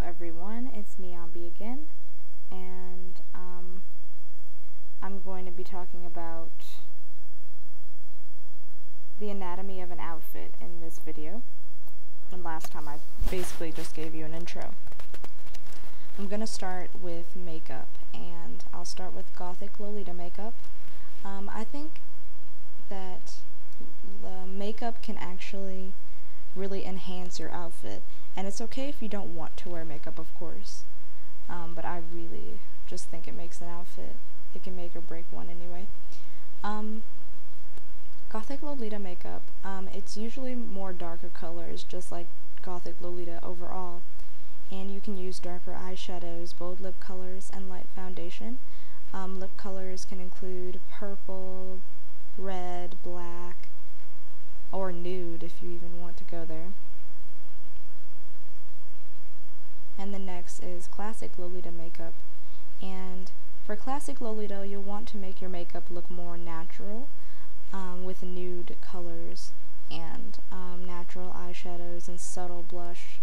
everyone, it's Niambi again, and I'm going to be talking about the anatomy of an outfit in this video, when last time I basically just gave you an intro. I'm going to start with makeup, and I'll start with Gothic Lolita makeup. I think that the makeup can actually really enhance your outfit, and it's okay if you don't want to wear makeup, of course, but I really just think it makes an outfit. It can make or break one anyway. Gothic Lolita makeup, it's usually more darker colors, just like Gothic Lolita overall, and you can use darker eyeshadows, bold lip colors, and light foundation. Lip colors can include purple, red, black, or nude if you even want to go there. And the next is classic Lolita makeup. And for classic Lolita, you'll want to make your makeup look more natural, with nude colors and natural eyeshadows and subtle blush.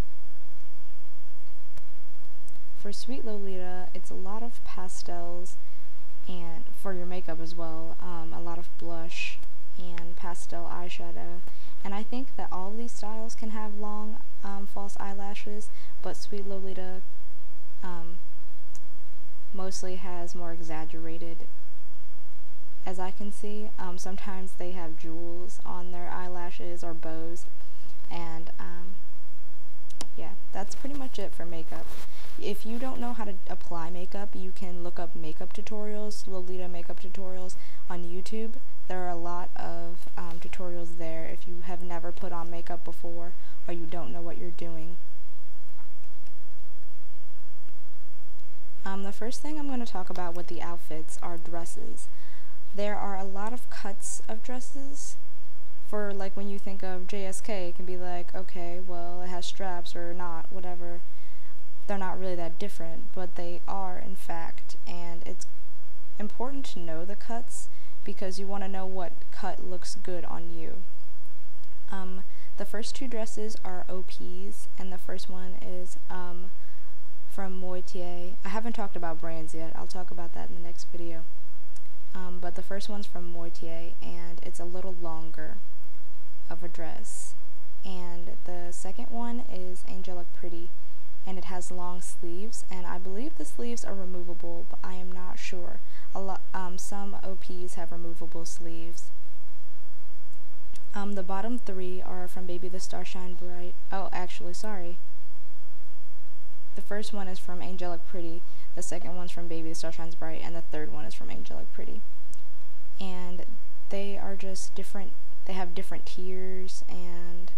For sweet Lolita, it's a lot of pastels, and for your makeup as well, a lot of blush and pastel eyeshadow. And I think that all of these styles can have long false eyelashes, but sweet Lolita mostly has more exaggerated, as I can see. Sometimes they have jewels on their eyelashes or bows, and yeah, that's pretty much it for makeup. If you don't know how to apply makeup, you can look up makeup tutorials, Lolita makeup tutorials on YouTube. There are a lot of tutorials there if you have never put on makeup before or you don't know what you're doing. The first thing I'm going to talk about with the outfits are dresses. There are a lot of cuts of dresses. For, like, when you think of JSK, it can be like, okay, well, it has straps or not, whatever. They're not really that different, but they are, in fact, and it's important to know the cuts because you want to know what cut looks good on you. The first two dresses are OPs, and the first one is from Moitié. I haven't talked about brands yet. I'll talk about that in the next video. But the first one's from Moitié, and it's a little longer of a dress. And the second one is Angelic Pretty, and it has long sleeves, and I believe the sleeves are removable, but I am not sure. Some OPs have removable sleeves. The bottom three are from Baby the Star Shine Bright. Oh, actually, sorry. The first one is from Angelic Pretty, the second one's from Baby the Star Shines Bright, and the third one is from Angelic Pretty. And they are just different. They have different tiers, and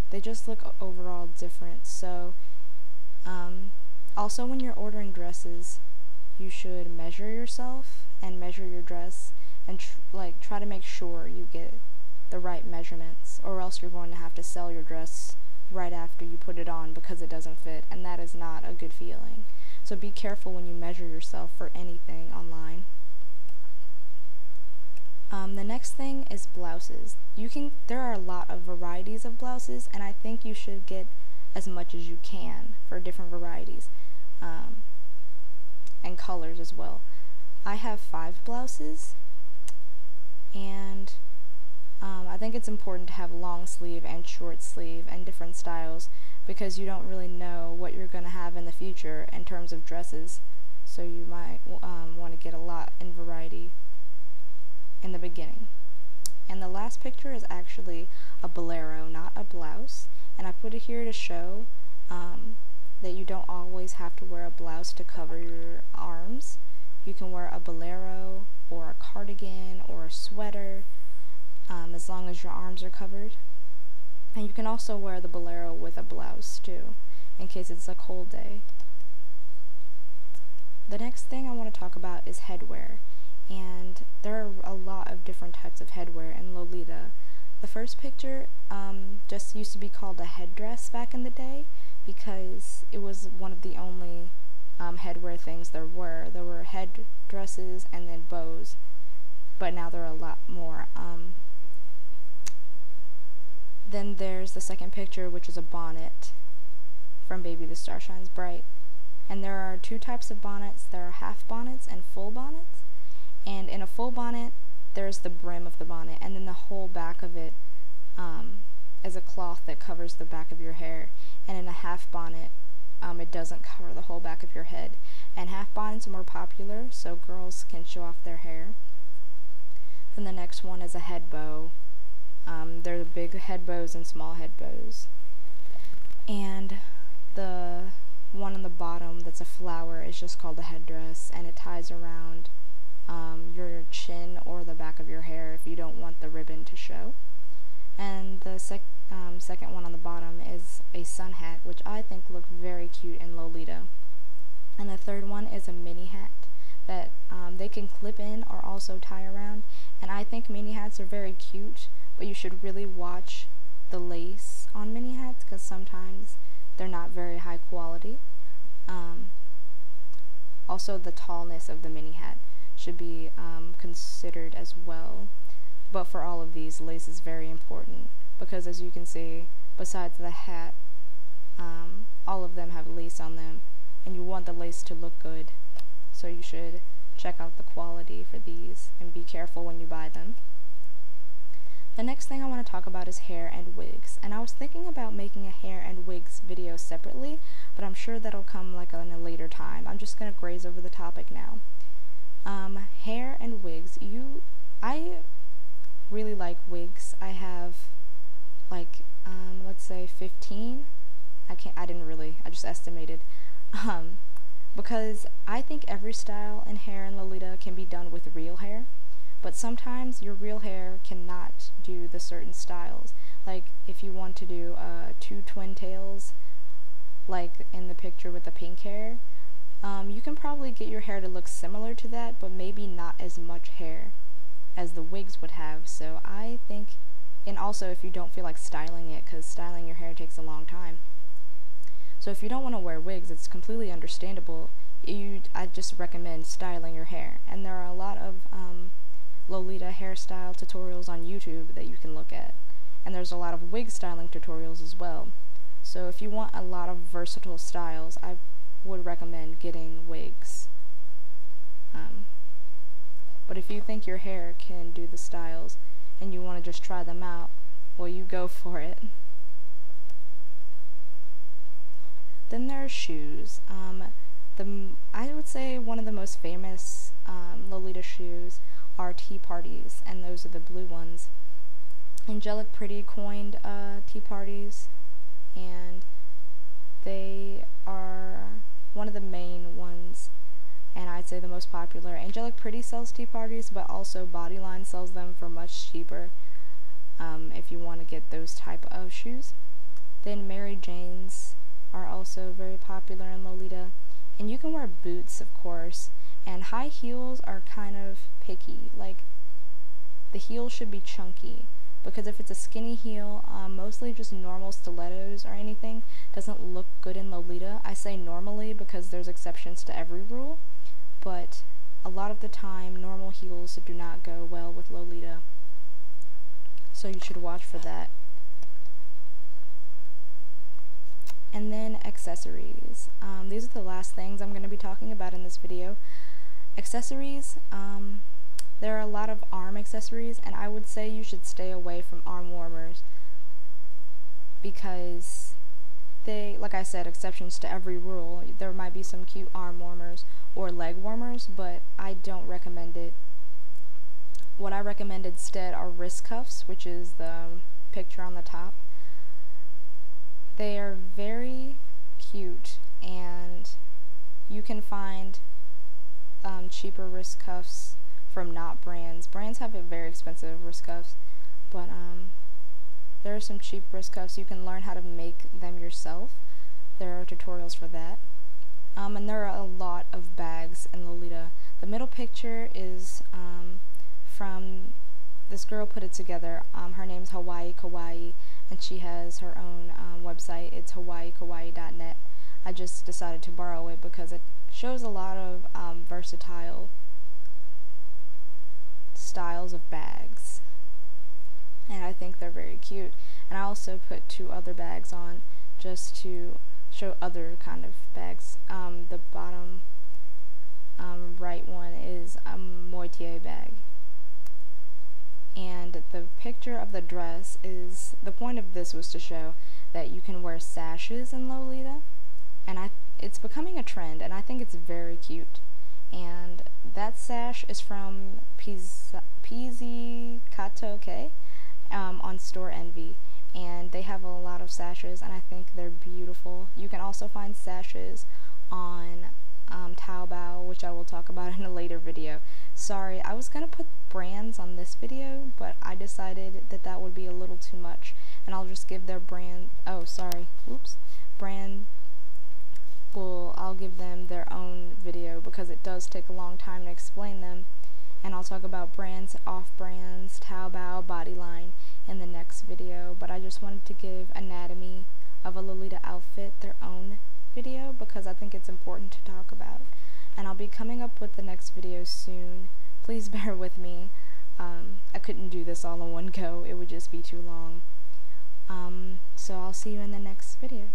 they just look overall different. So, also when you're ordering dresses, you should measure yourself and measure your dress, and try to make sure you get the right measurements, or else you're going to have to sell your dress right after you put it on because it doesn't fit, and that is not a good feeling. So be careful when you measure yourself for anything online. The next thing is blouses. There are a lot of varieties of blouses, and I think you should get as much as you can for different varieties, and colors as well. I have 5 blouses, and I think it's important to have long sleeve and short sleeve and different styles, because you don't really know what you're going to have in the future in terms of dresses, so you might want to get a lot in variety in the beginning. And the last picture is actually a bolero, not a blouse, and I put it here to show that you don't always have to wear a blouse to cover your arms. You can wear a bolero or a cardigan or a sweater, as long as your arms are covered. And you can also wear the bolero with a blouse too, in case it's a cold day. The next thing I want to talk about is headwear, and there are a lot of different types of headwear in Lolita. The first picture just used to be called a headdress back in the day, because it was one of the only headwear things there were. There were headdresses and then bows, but now there are a lot more. Then there's the second picture, which is a bonnet from Baby the Star Shines Bright. And there are two types of bonnets. There are half bonnets and full bonnets. And in a full bonnet, there's the brim of the bonnet, and then the whole back of it is a cloth that covers the back of your hair. And in a half bonnet, it doesn't cover the whole back of your head. And half bonnets are more popular, so girls can show off their hair. Then the next one is a head bow. There are big head bows and small head bows. And the one on the bottom that's a flower is just called a headdress, and it ties around your chin or the back of your hair if you don't want the ribbon to show. And the second one on the bottom is a sun hat, which I think looked very cute in Lolita. And the third one is a mini hat that they can clip in or also tie around. And I think mini hats are very cute, but you should really watch the lace on mini hats because sometimes they're not very high quality. Also, the tallness of the mini hat should be considered as well. But for all of these, lace is very important because, as you can see, besides the hat, all of them have lace on them, and you want the lace to look good, so you should check out the quality for these and be careful when you buy them. The next thing I want to talk about is hair and wigs, and I was thinking about making a hair and wigs video separately, but I'm sure that'll come like in a later time. I'm just going to graze over the topic now. Hair and wigs. I really like wigs. I have like let's say 15. I just estimated. Because I think every style in hair in Lolita can be done with real hair, but sometimes your real hair cannot do the certain styles. Like if you want to do 2 twin tails, like in the picture with the pink hair, you can probably get your hair to look similar to that, but maybe not as much hair as the wigs would have. So I think, and also if you don't feel like styling it, because styling your hair takes a long time. So if you don't want to wear wigs, it's completely understandable. I just recommend styling your hair. And there are a lot of Lolita hairstyle tutorials on YouTube that you can look at. And there's a lot of wig styling tutorials as well. So if you want a lot of versatile styles, I would recommend getting wigs. But if you think your hair can do the styles and you want to just try them out, well, you go for it. Then there are shoes. I would say one of the most famous Lolita shoes are Tea Parties, and those are the blue ones. Angelic Pretty coined Tea Parties, and they are one of the main ones, and I'd say the most popular. Angelic Pretty sells Tea Parties, but also Bodyline sells them for much cheaper if you want to get those type of shoes. Then Mary Jane's are also very popular in Lolita, and you can wear boots, of course, and high heels are kind of picky. Like, the heel should be chunky, because if it's a skinny heel, mostly just normal stilettos or anything doesn't look good in Lolita. I say normally because there's exceptions to every rule, but a lot of the time normal heels do not go well with Lolita, so you should watch for that. And then accessories. These are the last things I'm going to be talking about in this video. Accessories, there are a lot of arm accessories, and I would say you should stay away from arm warmers because they, like I said, exceptions to every rule. There might be some cute arm warmers or leg warmers, but I don't recommend it. What I recommend instead are wrist cuffs, which is the picture on the top. They are very cute, and you can find cheaper wrist cuffs from not brands. Brands have a very expensive wrist cuffs, but there are some cheap wrist cuffs. You can learn how to make them yourself. There are tutorials for that. And there are a lot of bags in Lolita. The middle picture is from this girl put it together. Her name's Hawaii Kawaii, and she has her own website. It's hawaiikawaii.net. I just decided to borrow it because it shows a lot of versatile styles of bags, and I think they're very cute. And I also put 2 other bags on just to show other kind of bags. The bottom right one is a moitié bag. And the picture of the dress is, the point of this was to show that you can wear sashes in Lolita, and it's becoming a trend, and I think it's very cute. And that sash is from Pizzicato on Store Envy, and they have a lot of sashes, and I think they're beautiful. You can also find sashes on Taobao, which I will talk about in a later video. Sorry, I was gonna put brands on this video, but I decided that that would be a little too much, and I'll just give their brand, I'll give them their own video because it does take a long time to explain them, and I'll talk about brands, off-brands, Taobao, Bodyline in the next video. But I just wanted to give anatomy of a Lolita outfit their own video because I think it's important to talk about, and I'll be coming up with the next video soon. Please bear with me. I couldn't do this all in one go, it would just be too long. So I'll see you in the next video.